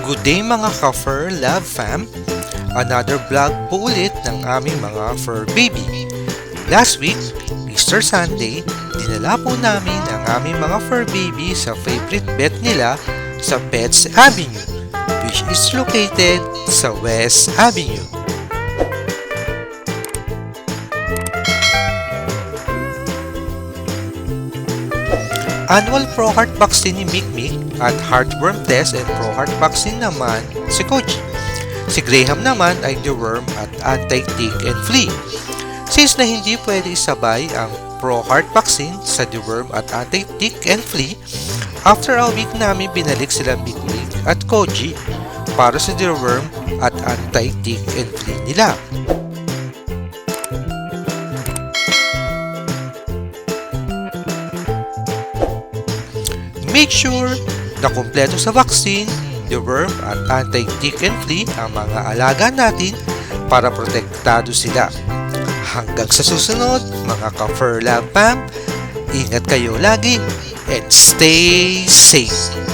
Good day mga ka-Fur Love Fam! Another vlog po ulit ng aming mga fur baby. Last week, Easter Sunday, dinala po namin ang aming mga fur baby sa favorite vet nila sa Pets Avenue, which is located sa West Avenue. Annual Pro-Heart vaccine ni Mikmik at heartworm test and Pro-Heart vaccine naman si Koji. Si Graham naman ay deworm at anti-tick and flea. Since na hindi pwede isabay ang Pro-Heart vaccine sa deworm at anti-tick and flea, after a week namin binalik sila Mikmik at Koji para sa deworm at anti-tick and flea nila. Make sure na kumpleto sa vaccine, deworm at anti-tick and flea ang mga alaga natin para protektado sila. Hanggang sa susunod, mga ka-Fur Love Fam, ingat kayo lagi and stay safe!